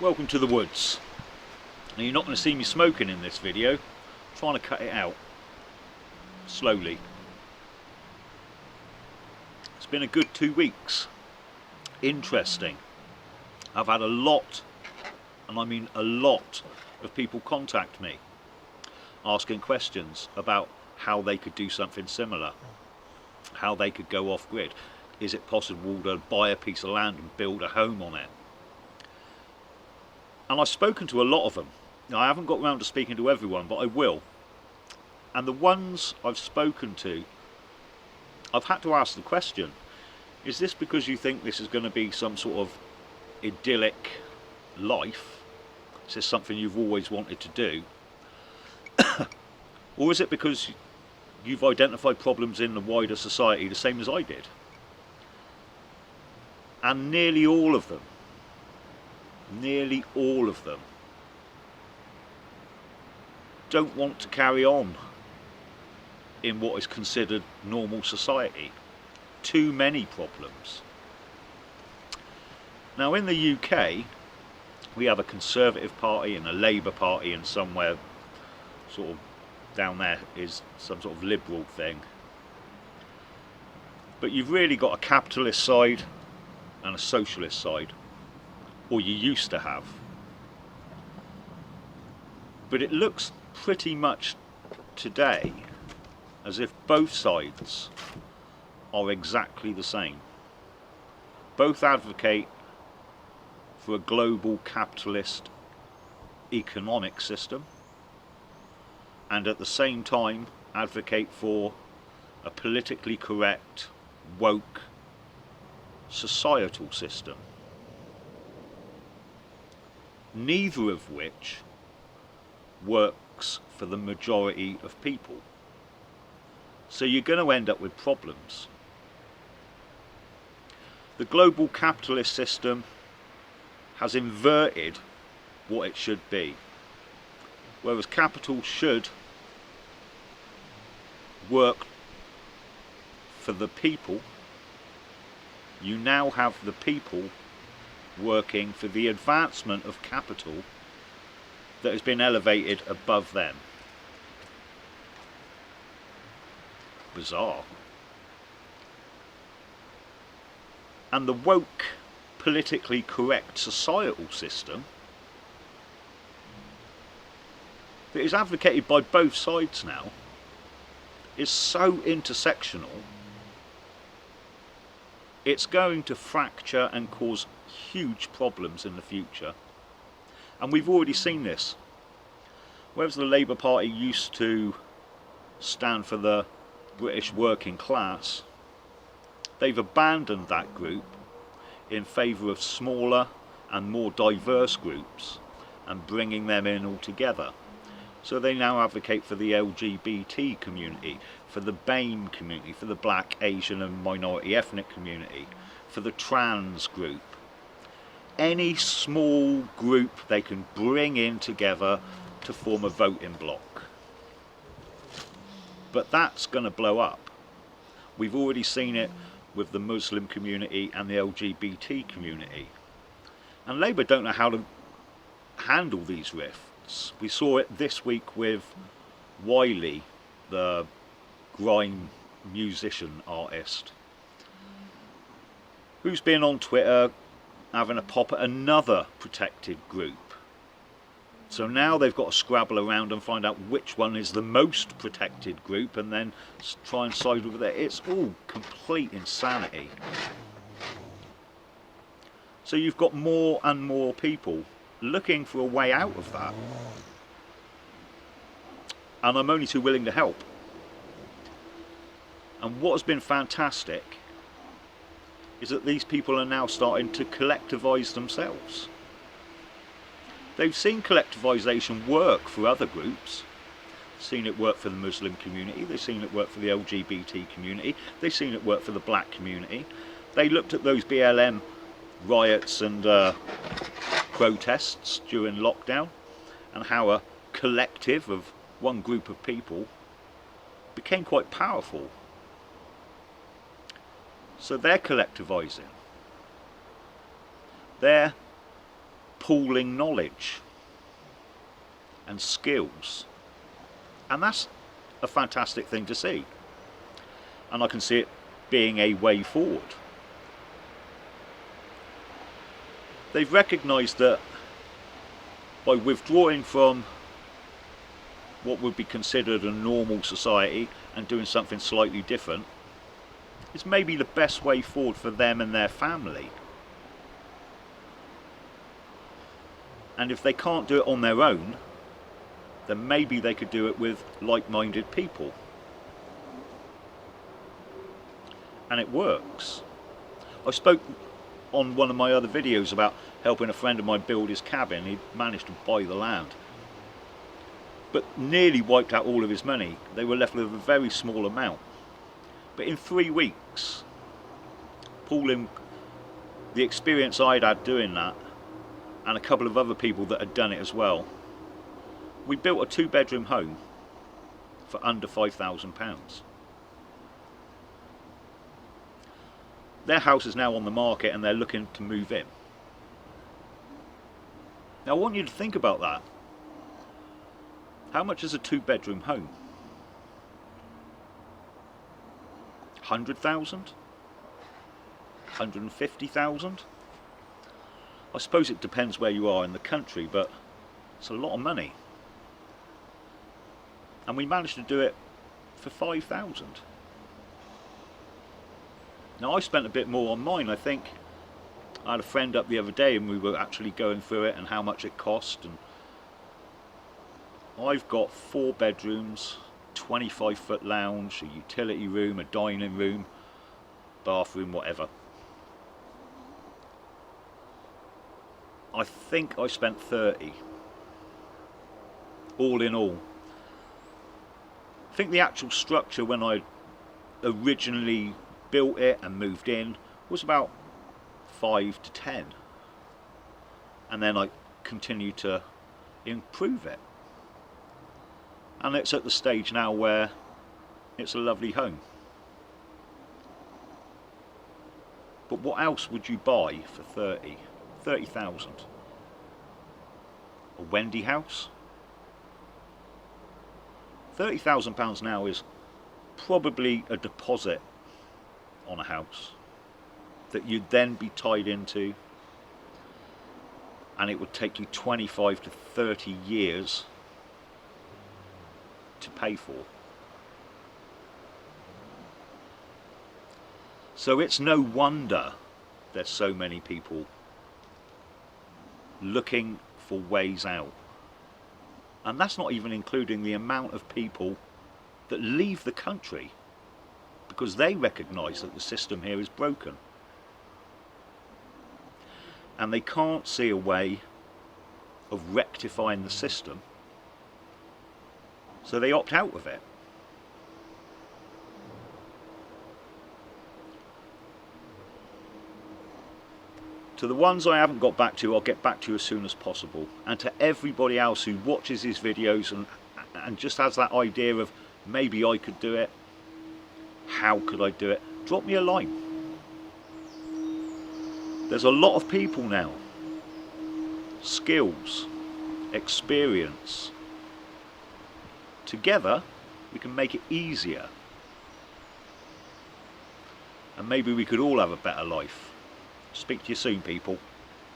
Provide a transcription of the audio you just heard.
Welcome to the woods. Now you're not going to see me smoking in this video. I'm trying to cut it out slowly. It's been a good 2 weeks. Interesting. I've had a lot, and I mean a lot, of people contact me asking questions about how they could do something similar, how they could go off grid. Is it possible to buy a piece of land and build a home on it? And I've spoken to a lot of them. Now, I haven't got around to speaking to everyone, but I will. And the ones I've spoken to, I've had to ask the question, is this because you think this is going to be some sort of idyllic life? Is this something you've always wanted to do? Or is it because you've identified problems in the wider society the same as I did? And nearly all of them don't want to carry on in what is considered normal society. Too many problems. Now in the UK we have a Conservative Party and a Labour Party, and somewhere sort of down there is some sort of liberal thing. But you've really got a capitalist side and a socialist side, or you used to have. But it looks pretty much today as if both sides are exactly the same. Both advocate for a global capitalist economic system, and at the same time advocate for a politically correct, woke societal system. Neither of which works for the majority of people. So you're going to end up with problems. The global capitalist system has inverted what it should be. Whereas capital should work for the people, you now have the people working for the advancement of capital that has been elevated above them. Bizarre. And the woke, politically correct societal system that is advocated by both sides now is so intersectional, it's going to fracture and cause huge problems in the future. And we've already seen this. Whereas the Labour Party used to stand for the British working class, they've abandoned that group in favour of smaller and more diverse groups and bringing them in all together. So they now advocate for the LGBT community, for the BAME community, for the black, Asian and minority ethnic community, for the trans group. Any small group they can bring in together to form a voting bloc. But that's going to blow up. We've already seen it with the Muslim community and the LGBT community. And Labour don't know how to handle these rifts. We saw it this week with Wiley, the grime musician artist, who's been on Twitter having a pop at another protected group. So now they've got to scrabble around and find out which one is the most protected group and then try and side with it. It's all complete insanity. So you've got more and more people looking for a way out of that. And I'm only too willing to help. And what has been fantastic is that these people are now starting to collectivise themselves. They've seen collectivisation work for other groups. They've seen it work for the Muslim community, they've seen it work for the LGBT community, they've seen it work for the black community. They looked at those BLM riots and protests during lockdown and how a collective of one group of people became quite powerful. So they're collectivising. They're pooling knowledge and skills, and that's a fantastic thing to see, and I can see it being a way forward. They've recognised that by withdrawing from what would be considered a normal society and doing something slightly different is maybe the best way forward for them and their family. And if they can't do it on their own, then maybe they could do it with like-minded people. And it works. I spoke on one of my other videos about helping a friend of mine build his cabin. He managed to buy the land, but nearly wiped out all of his money. They were left with a very small amount. But in 3 weeks, pooling the experience I'd had doing that, and a couple of other people that had done it as well, we built a 2-bedroom home for under £5,000. Their house is now on the market and they're looking to move in. Now I want you to think about that. How much is a 2-bedroom home? 100,000? 150,000? I suppose it depends where you are in the country, but it's a lot of money. And we managed to do it for 5,000. Now I spent a bit more on mine. I think I had a friend up the other day and we were actually going through it and how much it cost, and I've got 4 bedrooms, 25-foot lounge, a utility room, a dining room, bathroom, whatever. I think I spent 30 all in all. I think the actual structure when I originally built it and moved in was about 5 to 10, and then I continued to improve it, and it's at the stage now where it's a lovely home. But what else would you buy for 30,000? A Wendy house? £30,000 now is probably a deposit on a house that you'd then be tied into, and it would take you 25 to 30 years to pay for. So it's no wonder there's so many people looking for ways out. And that's not even including the amount of people that leave the country because they recognise that the system here is broken. And they can't see a way of rectifying the system, so they opt out of it. To the ones I haven't got back to, I'll get back to you as soon as possible. And to everybody else who watches these videos and just has that idea of maybe I could do it, how could I do it, drop me a line. There's a lot of people now, skills, experience. Together we can make it easier, and maybe we could all have a better life. Speak to you soon, people.